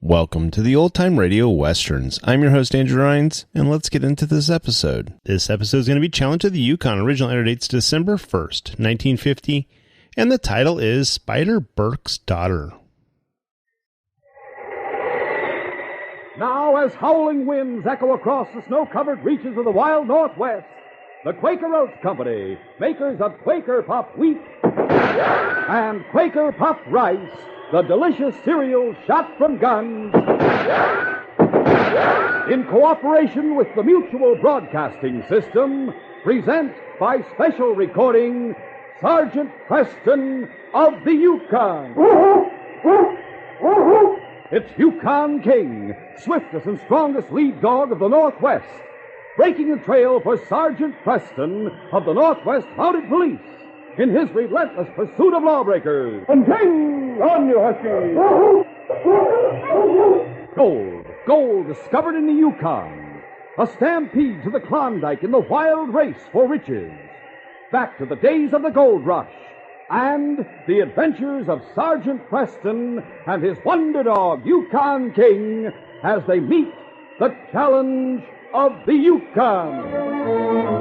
Welcome to the Old Time Radio Westerns. I'm your host, Andrew Rines, and let's get into this episode. This episode is going to be Challenge of the Yukon. Original air dates December 1st, 1950, and the title is Spider Burke's Daughter. Now, as howling winds echo across the snow-covered reaches of the wild Northwest, the Quaker Oats Company, makers of Quaker Puff Wheat and Quaker Puff Rice, the delicious cereal shot from guns, in cooperation with the Mutual Broadcasting System, present by special recording Sergeant Preston of the Yukon. It's Yukon King, swiftest and strongest lead dog of the Northwest, breaking the trail for Sergeant Preston of the Northwest Mounted Police in his relentless pursuit of lawbreakers. And King, on you, Husky! Gold discovered in the Yukon. A stampede to the Klondike in the wild race for riches. Back to the days of the gold rush. And the adventures of Sergeant Preston and his wonder dog, Yukon King, as they meet the challenge of the Yukon.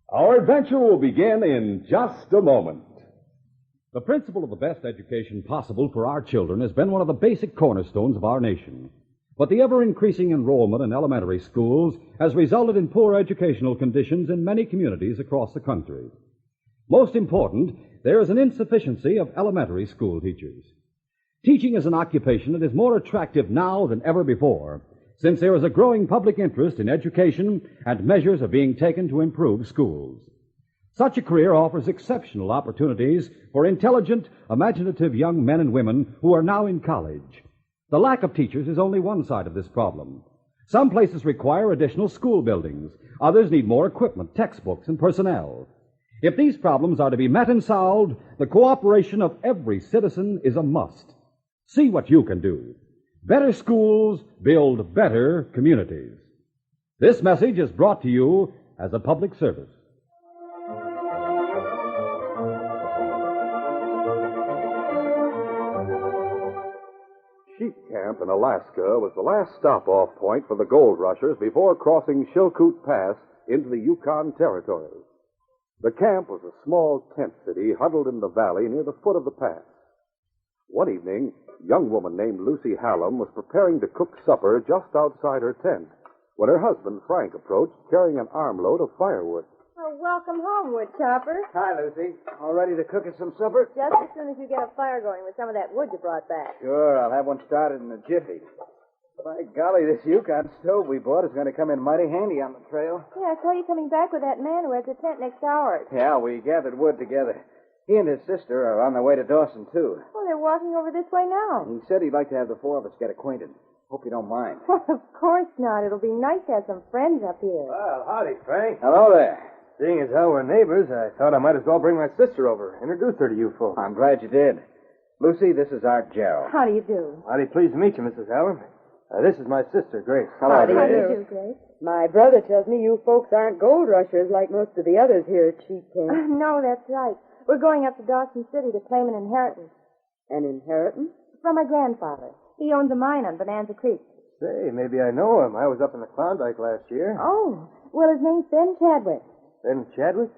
Our adventure will begin in just a moment. The principle of the best education possible for our children has been one of the basic cornerstones of our nation. But the ever-increasing enrollment in elementary schools has resulted in poor educational conditions in many communities across the country. Most important, there is an insufficiency of elementary school teachers. Teaching is an occupation that is more attractive now than ever before, since there is a growing public interest in education and measures are being taken to improve schools. Such a career offers exceptional opportunities for intelligent, imaginative young men and women who are now in college. The lack of teachers is only one side of this problem. Some places require additional school buildings. Others need more equipment, textbooks, and personnel. If these problems are to be met and solved, the cooperation of every citizen is a must. See what you can do. Better schools build better communities. This message is brought to you as a public service. Sheep Camp in Alaska was the last stop-off point for the gold rushers before crossing Chilkoot Pass into the Yukon Territory. The camp was a small tent city huddled in the valley near the foot of the pass. One evening, a young woman named Lucy Hallam was preparing to cook supper just outside her tent when her husband, Frank, approached carrying an armload of firewood. Oh, welcome home, Woodchopper. Hi, Lucy. All ready to cook us some supper? Just as soon as you get a fire going with some of that wood you brought back. Sure, I'll have one started in a jiffy. By golly, this Yukon stove we bought is going to come in mighty handy on the trail. Yeah, I saw you coming back with that man who has the tent next to ours. Yeah, we gathered wood together. He and his sister are on their way to Dawson, too. Oh, they're walking over this way now. He said he'd like to have the four of us get acquainted. Hope you don't mind. Well, of course not. It'll be nice to have some friends up here. Well, howdy, Frank. Hello there. Seeing as how we're neighbors, I thought I might as well bring my sister over. Introduce her to you folks. I'm glad you did. Lucy, this is Art Gerald. How do you do? Howdy, pleased to meet you, Mrs. Hallam. This is my sister, Grace. Hello, How do Grace. you do, Grace? My brother tells me you folks aren't gold rushers like most of the others here at Sheep Camp. No, that's right. We're going up to Dawson City to claim an inheritance. An inheritance? From my grandfather. He owns a mine on Bonanza Creek. Say, maybe I know him. I was up in the Klondike last year. Oh, well, his name's Ben Chadwick. Ben Chadwick?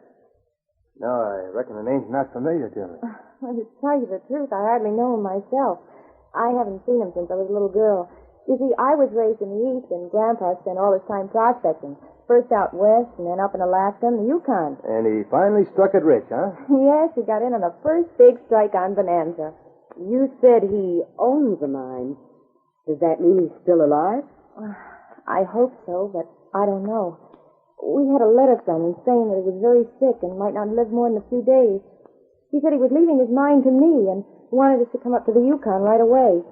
No, I reckon the name's not familiar to me. Well, to tell you the truth, I hardly know him myself. I haven't seen him since I was a little girl. You see, I was raised in the East, and Grandpa spent all his time prospecting. First out west, and then up in Alaska and the Yukon. And he finally struck it rich, huh? Yes, he got in on the first big strike on Bonanza. You said he owns a mine. Does that mean he's still alive? I hope so, but I don't know. We had a letter from him saying that he was very sick and might not live more than a few days. He said he was leaving his mine to me and wanted us to come up to the Yukon right away.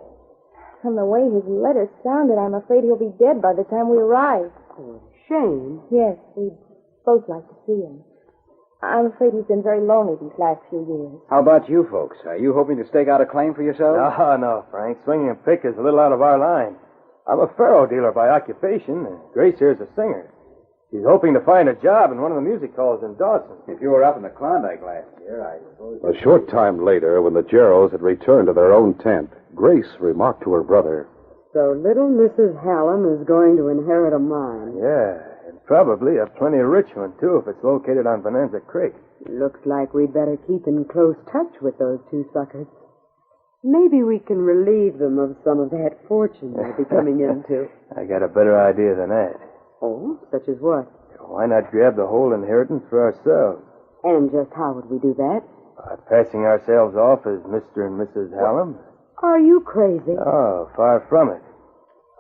From the way his letter sounded, I'm afraid he'll be dead by the time we arrive. Oh, shame. Yes, we'd both like to see him. I'm afraid he's been very lonely these last few years. How about you folks? Are you hoping to stake out a claim for yourselves? No, Frank. Swinging a pick is a little out of our line. I'm a faro dealer by occupation, and Grace here's a singer. She's hoping to find a job in one of the music halls in Dawson. If you were up in the Klondike last year, I suppose... A short time later, when the Geralds had returned to their own tent, Grace remarked to her brother, So little Mrs. Hallam is going to inherit a mine. Yeah, and probably a plenty rich one, too, if it's located on Bonanza Creek. Looks like we'd better keep in close touch with those two suckers. Maybe we can relieve them of some of that fortune they'll be coming into. I got a better idea than that. Oh, such as what? Why not grab the whole inheritance for ourselves? And just how would we do that? By passing ourselves off as Mr. and Mrs. Hallam? Are you crazy? Oh, far from it.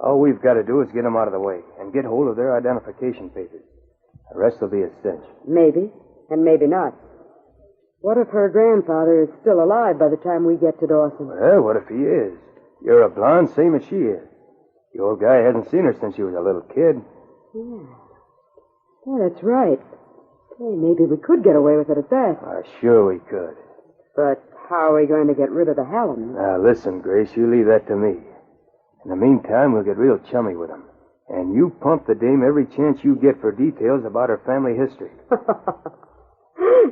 All we've got to do is get them out of the way and get hold of their identification papers. The rest will be a cinch. Maybe, and maybe not. What if her grandfather is still alive by the time we get to Dawson? Well, what if he is? You're a blonde, same as she is. The old guy hasn't seen her since she was a little kid. Yeah, that's right. Hey, maybe we could get away with it at that. Sure we could. But how are we going to get rid of the Hallam? Now, listen, Grace, you leave that to me. In the meantime, we'll get real chummy with him. And you pump the dame every chance you get for details about her family history.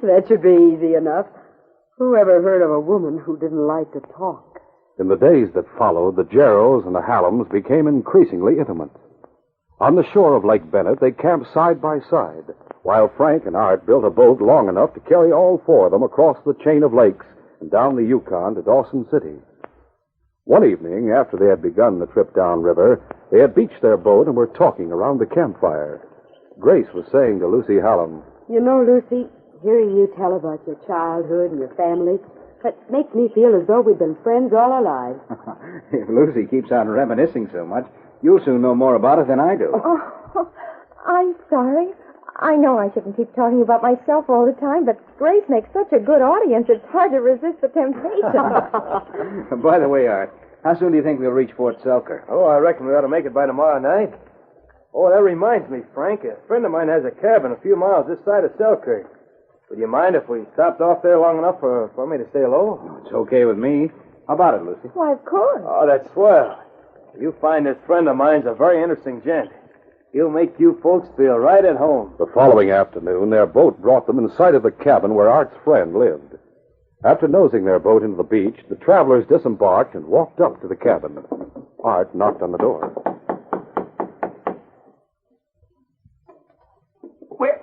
That should be easy enough. Who ever heard of a woman who didn't like to talk? In the days that followed, the Geralds and the Hallams became increasingly intimate. On the shore of Lake Bennett, they camped side by side, while Frank and Art built a boat long enough to carry all four of them across the chain of lakes and down the Yukon to Dawson City. One evening, after they had begun the trip downriver, they had beached their boat and were talking around the campfire. Grace was saying to Lucy Hallam, You know, Lucy, hearing you tell about your childhood and your family, that makes me feel as though we've been friends all our lives. If Lucy keeps on reminiscing so much, you'll soon know more about it than I do. Oh, I'm sorry. I know I shouldn't keep talking about myself all the time, but Grace makes such a good audience, it's hard to resist the temptation. By the way, Art, how soon do you think we'll reach Fort Selker? Oh, I reckon we ought to make it by tomorrow night. Oh, that reminds me, Frank. A friend of mine has a cabin a few miles this side of Selkirk. Would you mind if we stopped off there long enough for me to stay low? It's okay with me. How about it, Lucy? Why, of course. Oh, that's swell. You find this friend of mine's a very interesting gent. He'll make you folks feel right at home. The following afternoon, their boat brought them in sight of the cabin where Art's friend lived. After nosing their boat into the beach, the travelers disembarked and walked up to the cabin. Art knocked on the door.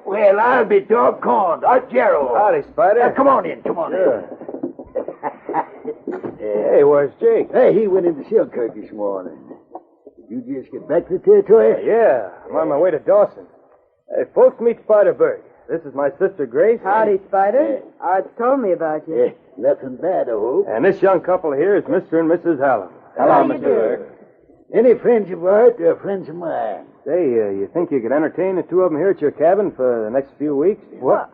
Well, I'll be doggone. Art Gerald. Howdy, Spider. Come on in. Hey, where's Jake? Hey, he went into Selkirk this morning. Did you just get back to the territory? Yeah, I'm on my way to Dawson. Hey, folks, meet Spider Burke. This is my sister, Grace. Howdy, Spider. Art's told me about you. Nothing bad, I hope. And this young couple here is Mr. and Mrs. Hallam. Hello, Mr. Burke. Any friends of Art or friends of mine? Say, you think you could entertain the two of them here at your cabin for the next few weeks? What?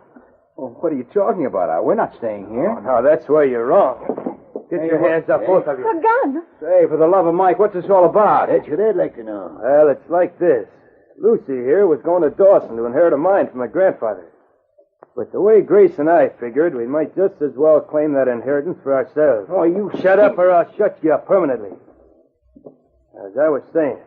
Well, what are you talking about, Art? We're not staying here. Oh, no, that's where you're wrong. Get your hands up, both of you. A gun. Say, for the love of Mike, what's this all about? That's what I'd like to know. Well, it's like this. Lucy here was going to Dawson to inherit a mine from her grandfather. But the way Grace and I figured, we might just as well claim that inheritance for ourselves. Oh, you Shut up or I'll shut you up permanently. As I was saying,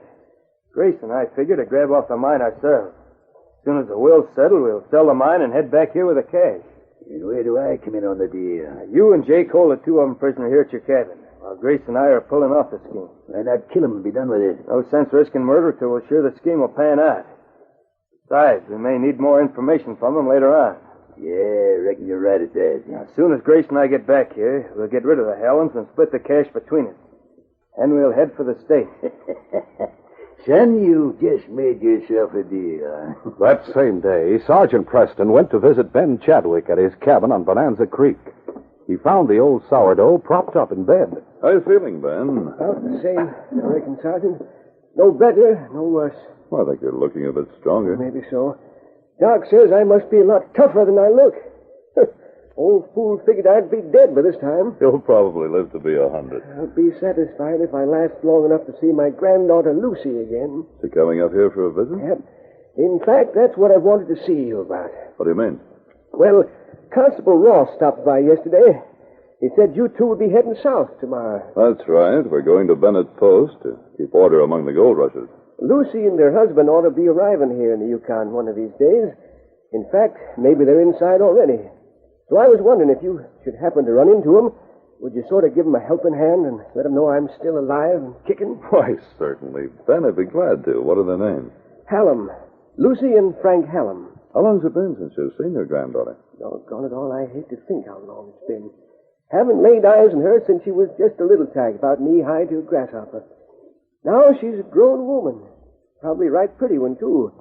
Grace and I figured to grab off the mine ourselves. As soon as the will's settled, we'll sell the mine and head back here with the cash. And where do I come in on the deal? You and Jake hold the two of them prisoner here at your cabin, while Grace and I are pulling off the scheme. Why not kill him and be done with it? No sense risking murder till we're sure the scheme will pan out. Besides, we may need more information from them later on. Yeah, reckon you're right at that. As soon as Grace and I get back here, we'll get rid of the Hellens and split the cash between us. Then we'll head for the state. Son, you just made yourself a deal. That same day, Sergeant Preston went to visit Ben Chadwick at his cabin on Bonanza Creek. He found the old sourdough propped up in bed. How you feeling, Ben? About the same, I reckon, Sergeant. No better, no worse. Well, I think you're looking a bit stronger. Maybe so. Doc says I must be a lot tougher than I look. Old fool figured I'd be dead by this time. You'll probably live to be 100. I'll be satisfied if I last long enough to see my granddaughter Lucy again. Is she coming up here for a visit? Yep. In fact, that's what I wanted to see you about. What do you mean? Well, Constable Ross stopped by yesterday. He said you two would be heading south tomorrow. That's right. We're going to Bennett Post to keep order among the gold rushers. Lucy and her husband ought to be arriving here in the Yukon one of these days. In fact, maybe they're inside already. So I was wondering if you should happen to run into them, would you sort of give them a helping hand and let them know I'm still alive and kicking? Why, certainly. Ben, I'd be glad to. What are their names? Hallam. Lucy and Frank Hallam. How long's it been since you've seen your granddaughter? Doggone it all, I hate to think how long it's been. Haven't laid eyes on her since she was just a little tag, about knee-high to a grasshopper. Now she's a grown woman. Probably right pretty one, too.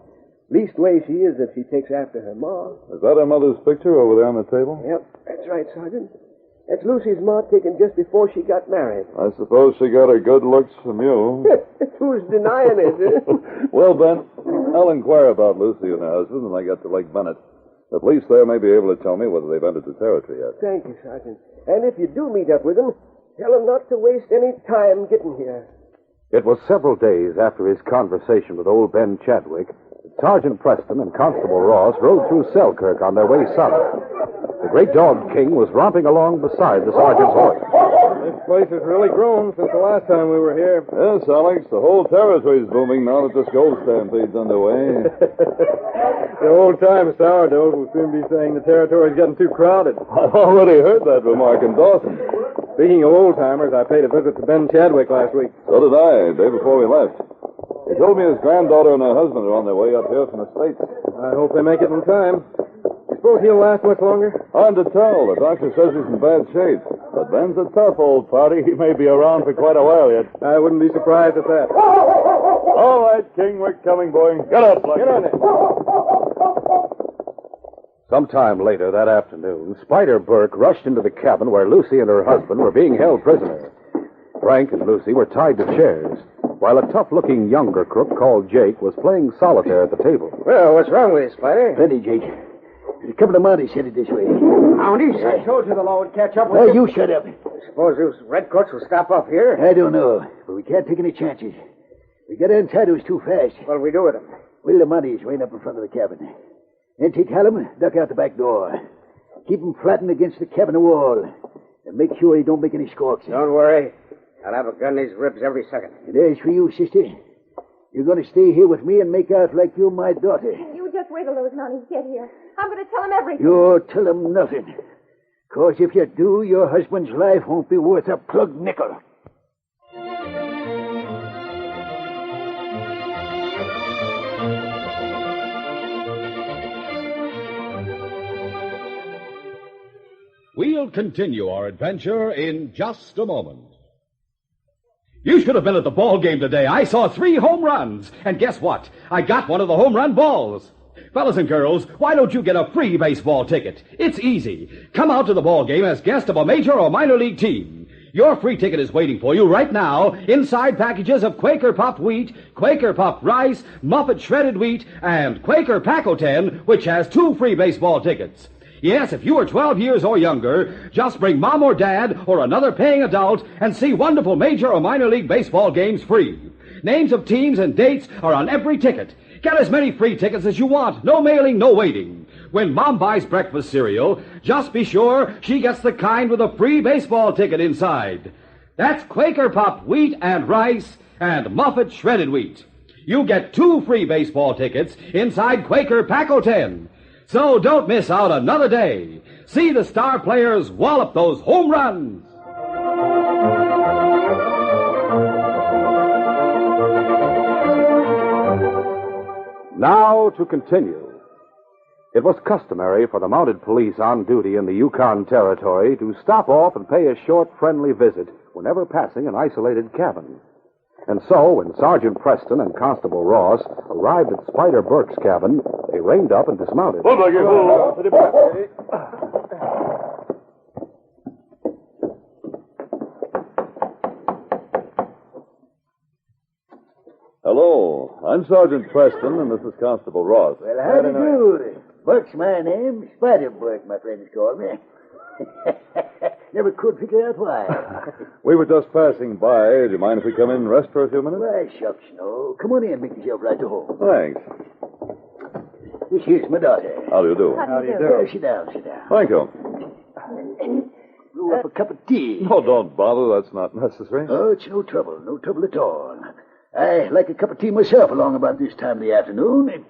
Least way she is if she takes after her ma. Is that her mother's picture over there on the table? Yep, that's right, Sergeant. That's Lucy's ma taken just before she got married. I suppose she got her good looks from you. Who's denying it? Well, Ben, I'll inquire about Lucy and her husband when I get to Lake Bennett. The police there may be able to tell me whether they've entered the territory yet. Thank you, Sergeant. And if you do meet up with them, tell them not to waste any time getting here. It was several days after his conversation with old Ben Chadwick that Sergeant Preston and Constable Ross rode through Selkirk on their way south. The great dog King was romping along beside the sergeant's horse. This place has really grown since the last time we were here. Yes, Alex, the whole territory's booming now that this gold stampede's underway. The old-time sourdough will soon be saying the territory's getting too crowded. I've already heard that remark in Dawson. Speaking of old-timers, I paid a visit to Ben Chadwick last week. So did I, the day before we left. He told me his granddaughter and her husband are on their way up here from the States. I hope they make it in time. You suppose he'll last much longer? Hard to tell. The doctor says he's in bad shape. But Ben's a tough old party. He may be around for quite a while yet. I wouldn't be surprised at that. All right, King, we're coming, boy. Get up, Lucky. Get on it. Sometime later that afternoon, Spider Burke rushed into the cabin where Lucy and her husband were being held prisoner. Frank and Lucy were tied to chairs, while a tough-looking younger crook called Jake was playing solitaire at the table. Well, what's wrong with you, Spider? Plenty, Jake. A couple of Mounties headed this way. Mounties? I told you the law would catch up with Well, you shut up. Suppose those redcoats will stop up here? I don't know, but we can't take any chances. We got inside those too fast. What'll we do with them? Well, the Mounties right up in front of the cabin. Then take Hallam, duck out the back door. Keep him flattened against the cabin wall. And make sure he don't make any squawks. Don't worry. I'll have a gun in his ribs every second. And as for you, sister, you're going to stay here with me and make out like you're my daughter. You just wait till those Mounties get here. I'm going to tell them everything. You tell them nothing. 'Cause if you do, your husband's life won't be worth a plug nickel. We'll continue our adventure in just a moment. You should have been at the ball game today. I saw 3 home runs. And guess what? I got one of the home run balls. Fellas and girls, why don't you get a free baseball ticket? It's easy. Come out to the ball game as guest of a major or minor league team. Your free ticket is waiting for you right now inside packages of Quaker Puffed Wheat, Quaker Puffed Rice, Muffet Shredded Wheat, and Quaker Pack-O-10, which has 2 free baseball tickets. Yes, if you are 12 years or younger, just bring mom or dad or another paying adult and see wonderful major or minor league baseball games free. Names of teams and dates are on every ticket. Get as many free tickets as you want. No mailing, no waiting. When Mom buys breakfast cereal, just be sure she gets the kind with a free baseball ticket inside. That's Quaker Puffed Wheat and Rice and Muffet Shredded Wheat. You get 2 free baseball tickets inside Quaker Pack-O-10. So don't miss out another day. See the star players wallop those home runs. Now to continue. It was customary for the mounted police on duty in the Yukon Territory to stop off and pay a short, friendly visit whenever passing an isolated cabin. And so, when Sergeant Preston and Constable Ross arrived at Spider Burke's cabin, they reined up and dismounted. Hello, I'm Sergeant Preston, and this is Constable Ross. Well, how do you do? Burke's my name. Spider Burke, my friends call me. Never could figure out why. We were just passing by. Do you mind if we come in and rest for a few minutes? Why, shucks, no. Come on in, make yourself right to home. Thanks. This here's my daughter. How do you do? How do you do? Sit down, sit down. Thank you. Brew up a cup of tea. No, don't bother. That's not necessary. Oh, it's no trouble at all. I like a cup of tea myself along about this time of the afternoon.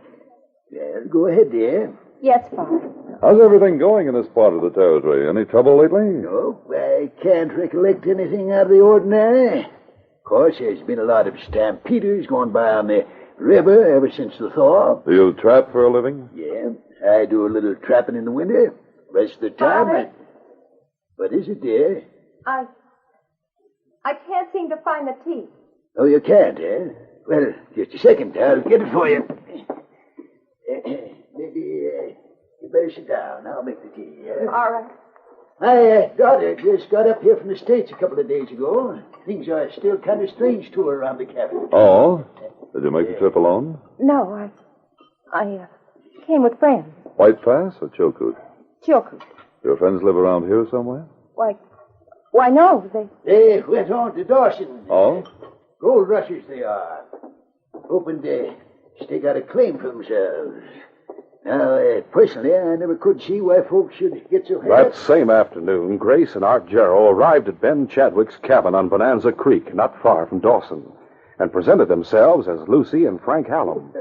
Yeah, go ahead, dear. Yes, Father. How's everything going in this part of the territory? Any trouble lately? No, I can't recollect anything out of the ordinary. Of course, there's been a lot of stampeders going by on the river ever since the thaw. Do you trap for a living? Yeah, I do a little trapping in the winter. Rest of the time, Father? What is it, dear? I can't seem to find the tea. Oh, you can't, eh? Well, just a second. I'll get it for you. Maybe you better sit down. I'll make the tea. All right. My daughter just got up here from the States a couple of days ago. Things are still kind of strange to her around the cabin. Oh? Did you make the trip alone? No, I came with friends. White Pass or Chilkoot? Chilkoot. Your friends live around here somewhere? Why, no, They went on to Dawson. Oh? Gold rushers they are. Hoping to stake out a claim for themselves. Now, personally, I never could see why folks should get so That same afternoon, Grace and Art Jarrow arrived at Ben Chadwick's cabin on Bonanza Creek, not far from Dawson, and presented themselves as Lucy and Frank Hallam.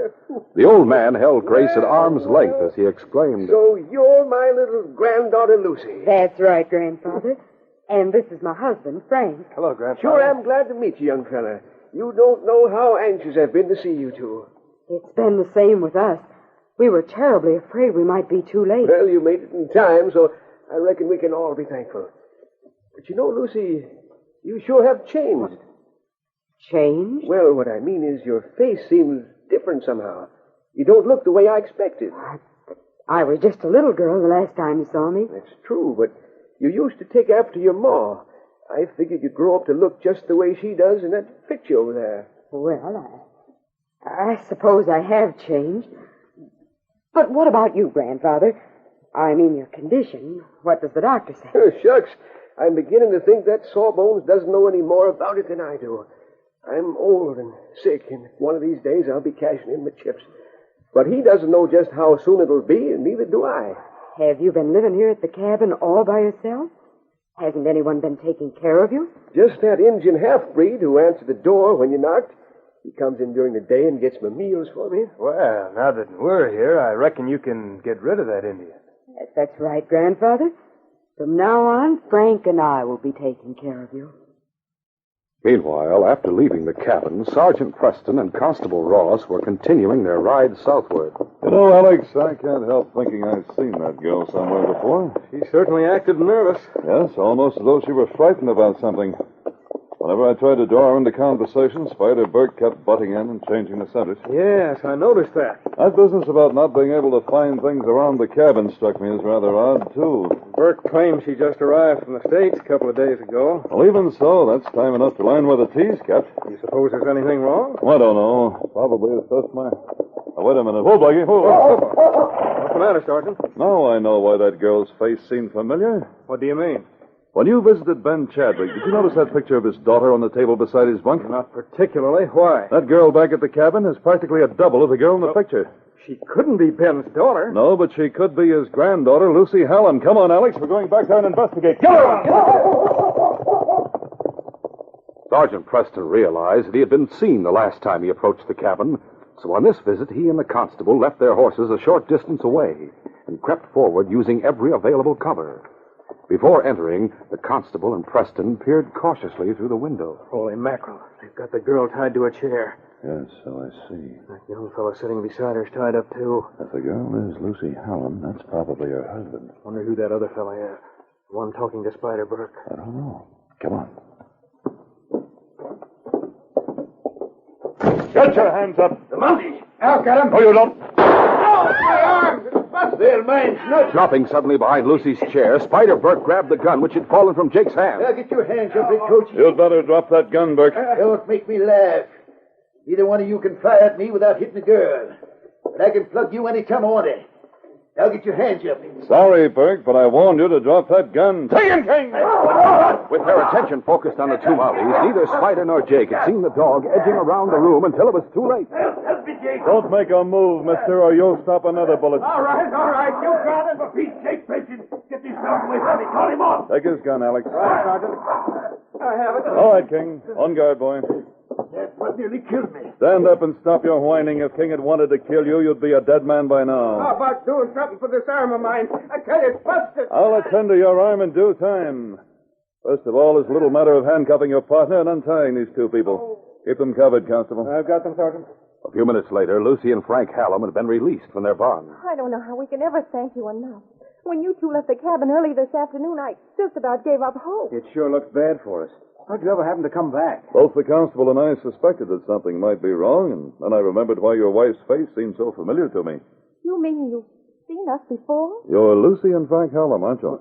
The old man held Grace at arm's length as he exclaimed, So you're my little granddaughter, Lucy. That's right, Grandfather. And this is my husband, Frank. Hello, Grandfather. Sure am glad to meet you, young fella. You don't know how anxious I've been to see you two. It's been the same with us. We were terribly afraid we might be too late. Well, you made it in time, so I reckon we can all be thankful. But you know, Lucy, you sure have changed. Changed? Well, what I mean is your face seems different somehow. You don't look the way I expected. I was just a little girl the last time you saw me. That's true, but you used to take after your ma. I figured you'd grow up to look just the way she does in that picture over there. Well, I suppose I have changed. But what about you, Grandfather? I mean, your condition. What does the doctor say? Shucks, I'm beginning to think that Sawbones doesn't know any more about it than I do. I'm old and sick, and one of these days I'll be cashing in my chips. But he doesn't know just how soon it'll be, and neither do I. Have you been living here at the cabin all by yourself? Hasn't anyone been taking care of you? Just that Indian half-breed who answered the door when you knocked. He comes in during the day and gets my meals for me. Well, now that we're here, I reckon you can get rid of that Indian. Yes, that's right, Grandfather. From now on, Frank and I will be taking care of you. Meanwhile, after leaving the cabin, Sergeant Preston and Constable Ross were continuing their ride southward. You know, Alex, I can't help thinking I've seen that girl somewhere before. She certainly acted nervous. Yes, almost as though she were frightened about something. Whenever I tried to draw her into conversation, Spider Burke kept butting in and changing the subject. Yes, I noticed that. That business about not being able to find things around the cabin struck me as rather odd, too. Burke claims she just arrived from the States a couple of days ago. Well, even so, that's time enough to learn where the tea's kept. You suppose there's anything wrong? I don't know. Probably it's just my... Oh, wait a minute. Hold, Blackie. Hold. What's the matter, Sergeant? Now I know why that girl's face seemed familiar. What do you mean? When you visited Ben Chadwick, did you notice that picture of his daughter on the table beside his bunk? Not particularly. Why? That girl back at the cabin is practically a double of the girl in the picture. She couldn't be Ben's daughter. No, but she could be his granddaughter, Lucy Hallam. Come on, Alex. We're going back there and investigate. Come on! Sergeant Preston realized that he had been seen the last time he approached the cabin, so on this visit he and the constable left their horses a short distance away and crept forward using every available cover. Before entering, the constable and Preston peered cautiously through the window. Holy mackerel. They've got the girl tied to a chair. Yes, so I see. That young fellow sitting beside her's tied up, too. If the girl is Lucy Hallam, that's probably her husband. Wonder who that other fellow is. The one talking to Spider Burke. I don't know. Come on. Get your hands up. The monkey. I'll get him. No, you don't. Oh, my arms. They'll man's nuts. Dropping suddenly behind Lucy's chair, Spider Burke grabbed the gun which had fallen from Jake's hand. Now get your hands up, big coach. You'd better drop that gun, Burke. Don't make me laugh. Neither one of you can fire at me without hitting a girl. But I can plug you any time I want to. Now get your hands up. Sorry, Burke, but I warned you to drop that gun. Take him, King! With their attention focused on the two Mounties, neither Spider nor Jake had seen the dog edging around the room until it was too late. Help me, Jake. Don't make a move, mister, or you'll stop another bullet. All right. You got it. For Pete's sake, Benson. Get this dog away from me. Call him off. Take his gun, Alex. Sergeant. I have it. All right, King. On guard, boy. That's what nearly killed me. Stand up and stop your whining. If King had wanted to kill you, you'd be a dead man by now. How about doing something for this arm of mine? I tell you, it's busted. I'll attend to your arm in due time. First of all, it's a little matter of handcuffing your partner and untying these two people. Keep them covered, Constable. I've got them, Sergeant. A few minutes later, Lucy and Frank Hallam had been released from their bond. I don't know how we can ever thank you enough. When you two left the cabin early this afternoon, I just about gave up hope. It sure looks bad for us. How'd you ever happen to come back? Both the constable and I suspected that something might be wrong, and then I remembered why your wife's face seemed so familiar to me. You mean you've seen us before? You're Lucy and Frank Hallam, aren't you?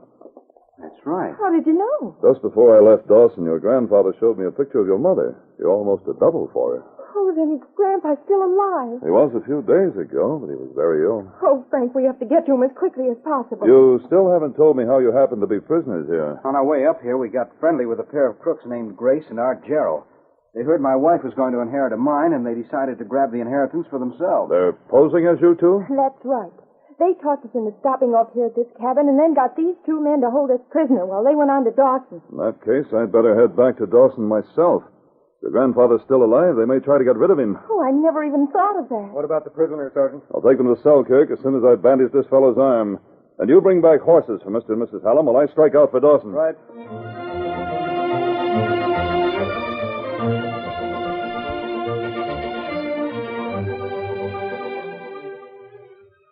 That's right. How did you know? Just before I left Dawson, your grandfather showed me a picture of your mother. You're almost a double for her. Oh, then Grandpa's still alive. He was a few days ago, but he was very ill. Oh, Frank, we have to get to him as quickly as possible. You still haven't told me how you happened to be prisoners here. On our way up here, we got friendly with a pair of crooks named Grace and Art Gerald. They heard my wife was going to inherit a mine, and they decided to grab the inheritance for themselves. They're posing as you two? That's right. They talked us into stopping off here at this cabin and then got these two men to hold us prisoner while they went on to Dawson. In that case, I'd better head back to Dawson myself. If your grandfather's still alive, they may try to get rid of him. Oh, I never even thought of that. What about the prisoner, Sergeant? I'll take them to Selkirk as soon as I've bandaged this fellow's arm. And you bring back horses for Mr. and Mrs. Hallam while I strike out for Dawson. Right.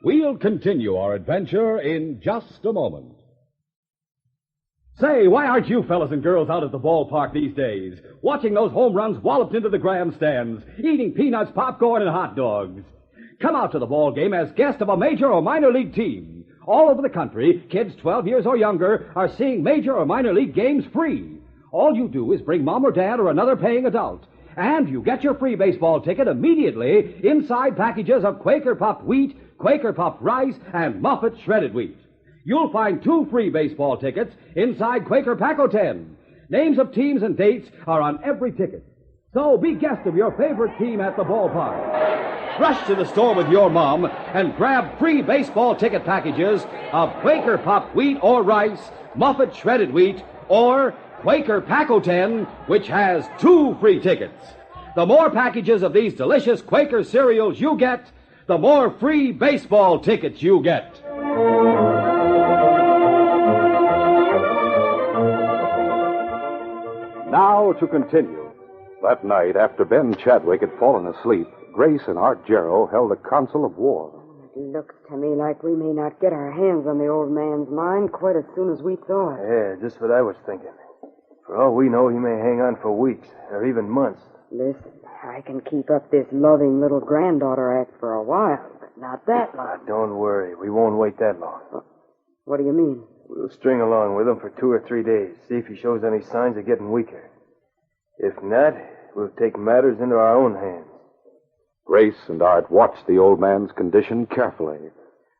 We'll continue our adventure in just a moment. Say, why aren't you fellas and girls out at the ballpark these days, watching those home runs walloped into the grandstands, eating peanuts, popcorn, and hot dogs? Come out to the ball game as guest of a major or minor league team. All over the country, kids 12 years or younger are seeing major or minor league games free. All you do is bring mom or dad or another paying adult, and you get your free baseball ticket immediately inside packages of Quaker Puffed wheat, Quaker Puffed rice, and Muffet shredded wheat. You'll find 2 free baseball tickets inside Quaker Paco 10. Names of teams and dates are on every ticket. So be guest of your favorite team at the ballpark. Rush to the store with your mom and grab free baseball ticket packages of Quaker Puffed wheat or rice, Muffet shredded wheat, or Quaker Paco 10, which has 2 free tickets. The more packages of these delicious Quaker cereals you get, the more free baseball tickets you get. Now to continue. That night, after Ben Chadwick had fallen asleep, Grace and Art Gerald held a council of war. It looks to me like we may not get our hands on the old man's mine quite as soon as we thought. Yeah, just what I was thinking. For all we know, he may hang on for weeks, or even months. Listen, I can keep up this loving little granddaughter act for a while, but not that long. Don't worry, we won't wait that long. What do you mean? We'll string along with him for 2 or 3 days, see if he shows any signs of getting weaker. If not, we'll take matters into our own hands. Grace and Art watched the old man's condition carefully,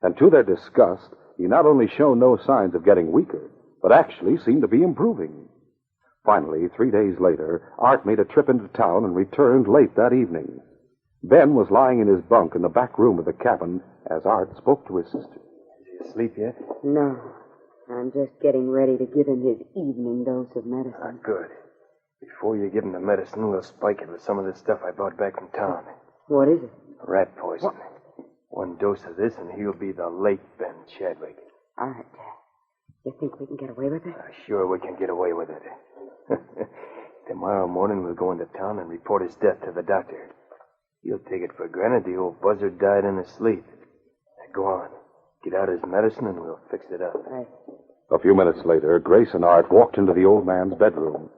and to their disgust, he not only showed no signs of getting weaker, but actually seemed to be improving. Finally, 3 days later, Art made a trip into town and returned late that evening. Ben was lying in his bunk in the back room of the cabin as Art spoke to his sister. Is he asleep yet? No. I'm just getting ready to give him his evening dose of medicine. Good. Before you give him the medicine, we'll spike it with some of this stuff I brought back from town. What is it? Rat poison. What? 1 dose of this, and he'll be the late Ben Chadwick. All right. You think we can get away with it? Sure we can get away with it. Tomorrow morning we'll go into town and report his death to the doctor. He'll take it for granted the old buzzard died in his sleep. Now go on. Get out his medicine and we'll fix it up. Right. A few minutes later, Grace and Art walked into the old man's bedroom.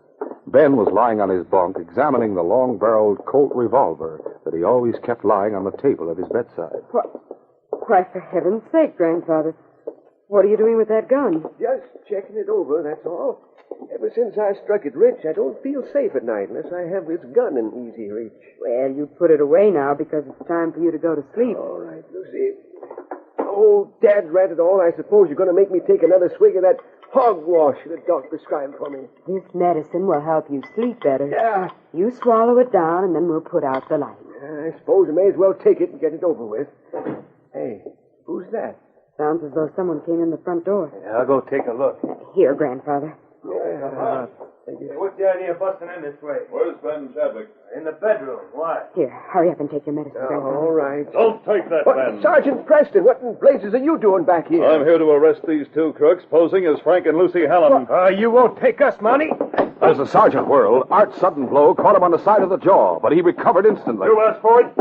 Ben was lying on his bunk examining the long-barreled Colt revolver that he always kept lying on the table at his bedside. Why, for heaven's sake, Grandfather. What are you doing with that gun? Just checking it over, that's all. Ever since I struck it rich, I don't feel safe at night unless I have this gun in easy reach. Well, you put it away now because it's time for you to go to sleep. All right, Lucy. Oh, Dad's right at all. I suppose you're going to make me take another swig of that hogwash the doc prescribed for me. This medicine will help you sleep better. Yeah. You swallow it down, and then we'll put out the light. I suppose I may as well take it and get it over with. Hey, who's that? Sounds as though someone came in the front door. Yeah, I'll go take a look. Here, Grandfather. Thank you. Hey, what's the idea of busting in this way? Where's Ben Chadwick? In the bedroom. Why? Here, hurry up and take your medicine, Grandfather. All right. Don't take that, Ben. Sergeant Preston, what in blazes are you doing back here? I'm here to arrest these two crooks posing as Frank and Lucy Hallam. You won't take us, Monty. As the sergeant whirled, Art's sudden blow caught him on the side of the jaw, but he recovered instantly. asked for it.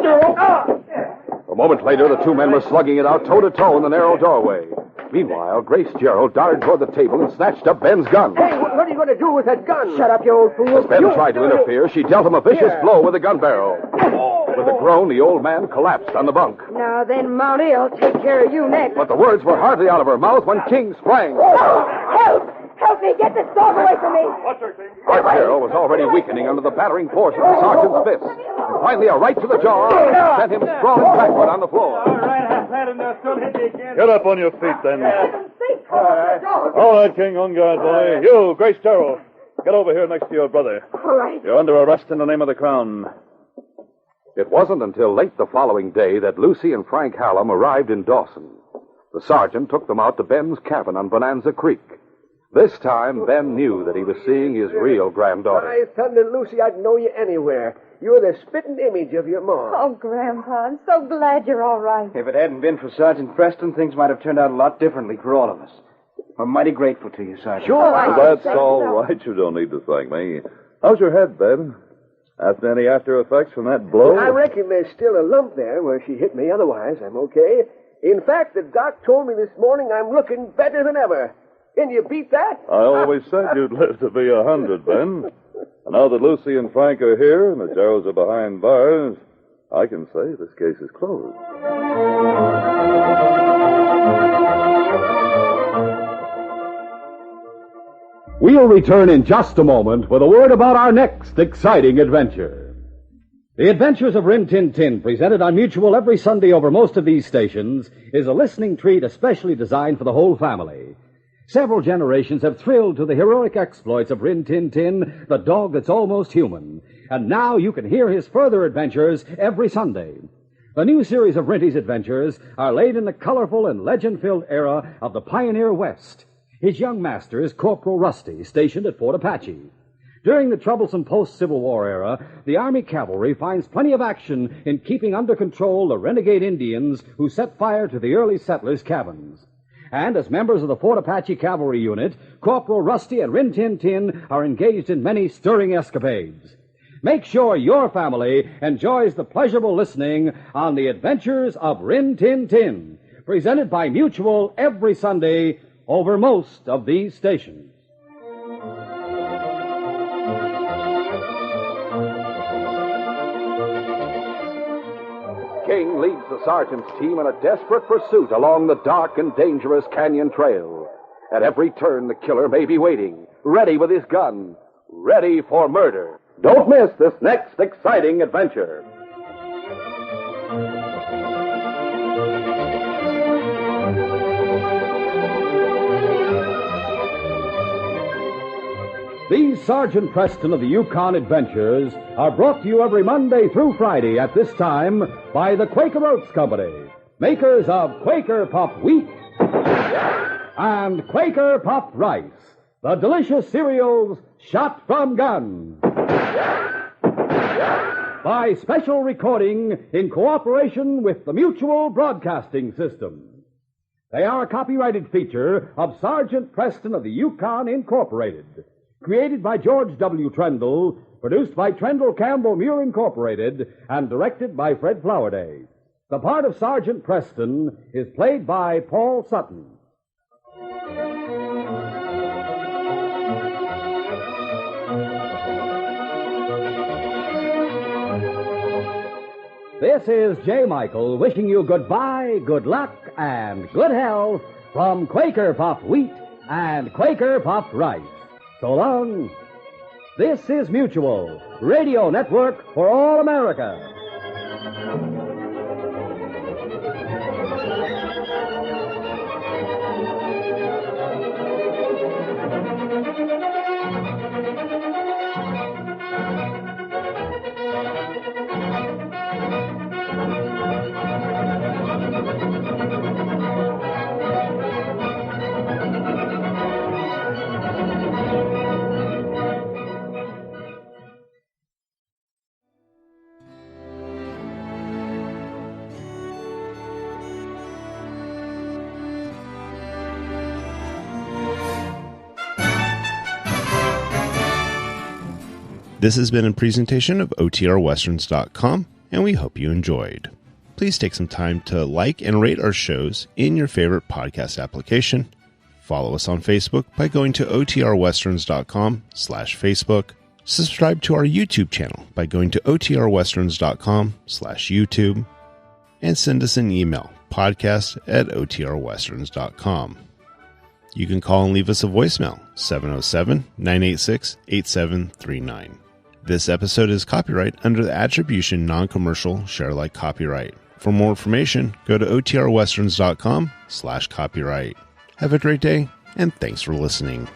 A moment later, the two men were slugging it out toe-to-toe in the narrow doorway. Meanwhile, Grace Gerald darted toward the table and snatched up Ben's gun. Hey, what are you going to do with that gun? Shut up, you old fool. As Ben tried to interfere, she dealt him a vicious blow with the gun barrel. With a groan, the old man collapsed on the bunk. Now then, Mounty, I'll take care of you next. But the words were hardly out of her mouth when King sprang. Help! Help me! Get this dog away from me! Art Gerald was already weakening under the battering force of the sergeant's fist. And finally, a right to the jaw sent him sprawling backward on the floor. All right, I've had enough. Don't hit me again. Get up on your feet, then. All right, King, on guard, boy. You, Grace Gerald, get over here next to your brother. All right. You're under arrest in the name of the Crown. It wasn't until late the following day that Lucy and Frank Hallam arrived in Dawson. The sergeant took them out to Ben's cabin on Bonanza Creek. This time, Ben knew that he was seeing his real granddaughter. My thunder, Lucy, I'd know you anywhere. You're the spitting image of your ma. Oh, Grandpa, I'm so glad you're all right. If it hadn't been for Sergeant Preston, things might have turned out a lot differently for all of us. We're mighty grateful to you, Sergeant. That's all right. You don't need to thank me. How's your head, Ben? After any after effects from that blow? I reckon there's still a lump there where she hit me. Otherwise, I'm okay. In fact, the doc told me this morning I'm looking better than ever. Can you beat that? I always said you'd live to be 100, Ben. And now that Lucy and Frank are here and the Geralds are behind bars, I can say this case is closed. We'll return in just a moment with a word about our next exciting adventure. The Adventures of Rin Tin Tin, presented on Mutual every Sunday over most of these stations, is a listening treat especially designed for the whole family. Several generations have thrilled to the heroic exploits of Rin Tin Tin, the dog that's almost human. And now you can hear his further adventures every Sunday. The new series of Rinty's adventures are laid in the colorful and legend-filled era of the pioneer West. His young master is Corporal Rusty, stationed at Fort Apache. During the troublesome post-Civil War era, the Army cavalry finds plenty of action in keeping under control the renegade Indians who set fire to the early settlers' cabins. And as members of the Fort Apache Cavalry Unit, Corporal Rusty and Rin Tin Tin are engaged in many stirring escapades. Make sure your family enjoys the pleasurable listening on the Adventures of Rin Tin Tin, presented by Mutual every Sunday over most of these stations. King leads the sergeant's team in a desperate pursuit along the dark and dangerous canyon trail. At every turn, the killer may be waiting, ready with his gun, ready for murder. Don't miss this next exciting adventure. These Sergeant Preston of the Yukon Adventures are brought to you every Monday through Friday at this time by the Quaker Oats Company, makers of Quaker Puffed Wheat and Quaker Puffed Rice, the delicious cereals shot from guns. By special recording in cooperation with the Mutual Broadcasting System. They are a copyrighted feature of Sergeant Preston of the Yukon Incorporated. Created by George W. Trendle, produced by Trendle Campbell Muir Incorporated, and directed by Fred Flowerday. The part of Sergeant Preston is played by Paul Sutton. This is J. Michael wishing you goodbye, good luck, and good health from Quaker Puffed Wheat and Quaker Puffed Rice. So long. This is Mutual, Radio Network for all America. This has been a presentation of OTRWesterns.com, and we hope you enjoyed. Please take some time to like and rate our shows in your favorite podcast application. Follow us on Facebook by going to OTRWesterns.com/Facebook. Subscribe to our YouTube channel by going to OTRWesterns.com/YouTube. And send us an email, podcast@OTRWesterns.com. You can call and leave us a voicemail, 707-986-8739. This episode is copyright under the Attribution Non-Commercial Share Alike Copyright. For more information, go to OTRWesterns.com/copyright. Have a great day, and thanks for listening.